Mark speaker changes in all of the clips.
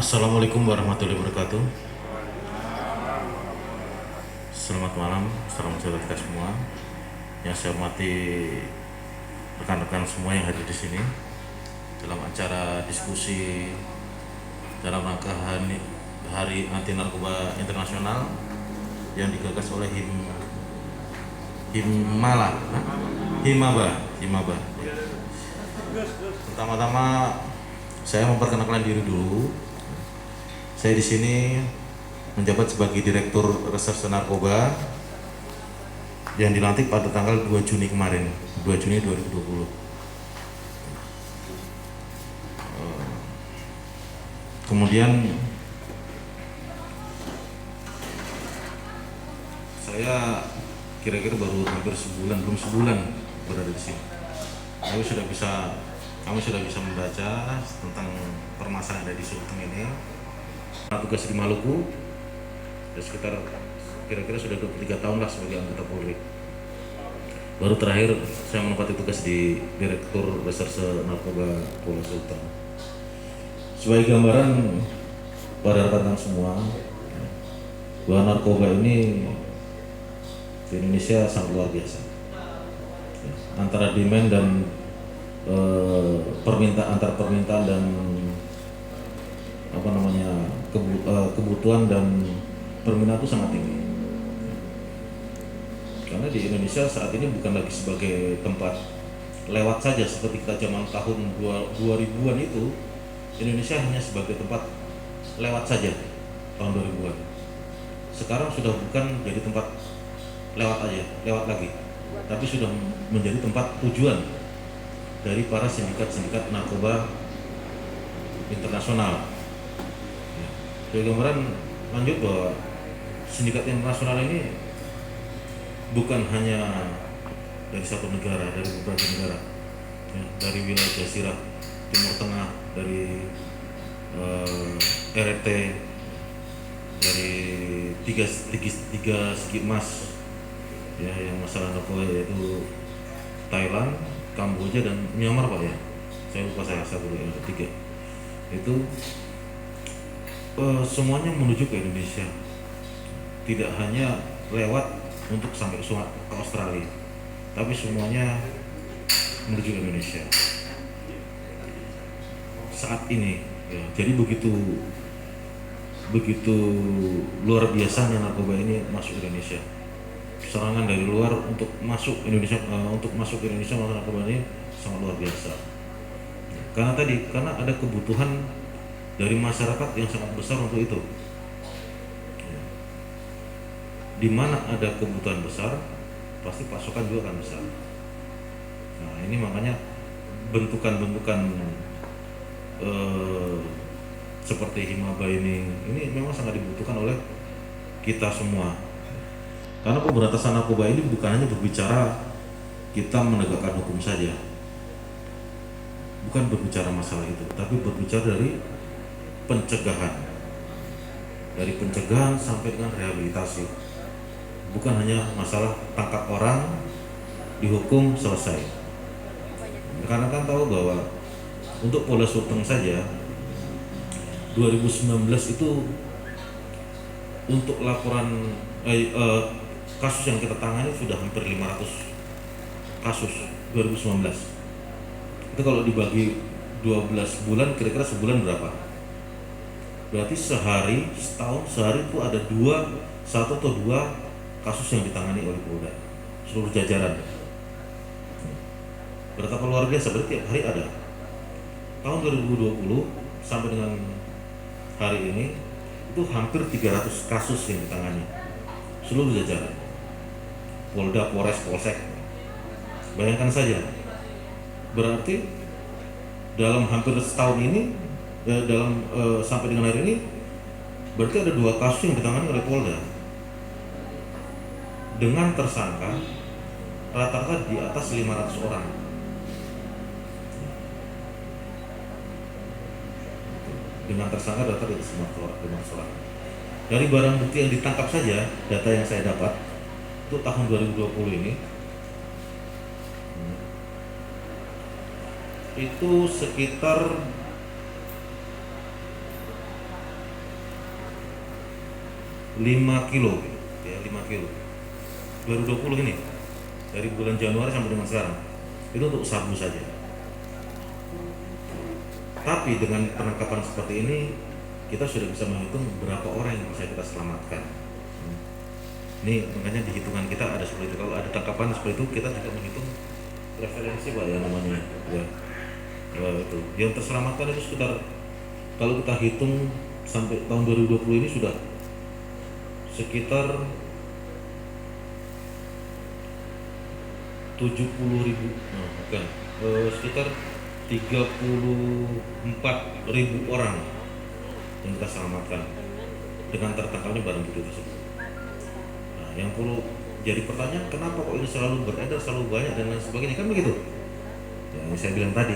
Speaker 1: Assalamualaikum warahmatullahi wabarakatuh. Selamat malam, salam sejahtera kita semua. Yang saya hormati rekan-rekan semua yang hadir di sini dalam acara diskusi dalam rangka Hari Anti Narkoba Internasional yang digagas oleh Himaba. Pertama-tama saya memperkenalkan diri dulu. Saya di sini menjabat sebagai Direktur Reserse Narkoba yang dilantik pada tanggal 2 Juni kemarin, 2 Juni 2020. Kemudian saya kira-kira baru hampir sebulan, belum sebulan berada di sini. Kami sudah bisa membaca tentang permasalahan yang ada di Sulteng ini. Tugas di Maluku, sekitar kira-kira sudah 23 tahun lah sebagai anggota Polri. Baru terakhir saya menempati tugas di Direktur Reserse Narkoba Polda Sulteng. Sebagai gambaran pada rekan-rekan semua, bahwa narkoba ini di Indonesia sangat luar biasa. Antara demand dan permintaan dan kebutuhan dan permintaan itu sangat tinggi. Karena di Indonesia saat ini bukan lagi sebagai tempat lewat saja seperti kita zaman tahun 2000-an itu. Indonesia hanya sebagai tempat lewat saja tahun 2000-an. Sekarang sudah bukan jadi tempat lewat lagi, tapi sudah menjadi tempat tujuan dari para sindikat narkoba internasional. Sebagai gambaran lanjut bahwa sindikat internasional ini bukan hanya dari satu negara, dari beberapa negara, dari wilayah Jazirah, Timur Tengah, dari RT, dari tiga segi emas, yang masalah narkoba yaitu Thailand, Kamboja dan Myanmar Pak ya. Saya lupa satu yang ketiga. Itu semuanya menuju ke Indonesia. Tidak hanya lewat untuk sampai ke Australia, tapi semuanya menuju ke Indonesia. Saat ini ya, jadi begitu luar biasanya narkoba ini masuk ke Indonesia. Serangan dari luar untuk masuk Indonesia, masa narkoba ini sangat luar biasa. Karena ada kebutuhan dari masyarakat yang sangat besar untuk itu. Di mana ada kebutuhan besar, pasti pasokan juga akan besar. Nah, ini makanya bentukan-bentukan seperti Himaba ini memang sangat dibutuhkan oleh kita semua. Karena pemberantasan narkoba ini bukan hanya berbicara kita menegakkan hukum saja, bukan berbicara masalah itu, tapi berbicara dari pencegahan sampai dengan rehabilitasi. Bukan hanya masalah tangkap orang, dihukum, selesai. Karena kan tahu bahwa untuk Polda Sulteng saja 2019 itu untuk laporan kasus yang kita tangani sudah hampir 500 kasus 2019. Itu kalau dibagi 12 bulan kira-kira sebulan berapa? Berarti sehari itu ada satu atau dua kasus yang ditangani oleh Polda, seluruh jajaran. Betapa luar biasa, berarti tiap hari ada. Tahun 2020 sampai dengan hari ini itu hampir 300 kasus yang ditangani seluruh jajaran, Polda, Polres, Polsek. Bayangkan saja, berarti dalam hampir setahun ini, sampai dengan hari ini, berarti ada 2 kasus yang ditangani oleh Polda dengan tersangka rata-rata di atas 500 orang. Dengan tersangka rata-rata di atas 500 orang. Dari barang bukti yang ditangkap saja, data yang saya dapat itu tahun 2020 ini itu sekitar 5 kilo, ya 5 kilo. 2020 ini, dari bulan Januari sampai dengan sekarang, itu untuk sabu saja. Tapi dengan penangkapan seperti ini, kita sudah bisa menghitung berapa orang yang bisa kita selamatkan. Ini makanya di hitungan kita ada seperti itu. Kalau ada tangkapan seperti itu, kita juga menghitung referensi Pak ya namanya. Ya. Itu. Yang terselamatkan itu sekitar, kalau kita hitung sampai tahun 2020 ini sudah sekitar 70.000, bukan, sekitar 34.000 orang yang kita selamatkan dengan tertangkapnya barang bukti tersebut. Nah, yang perlu jadi pertanyaan, kenapa kok ini selalu beredar, selalu banyak dan lain sebagainya, kan begitu? Ya, yang saya bilang tadi,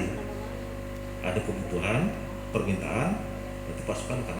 Speaker 1: ada kebutuhan, permintaan, itu pasukan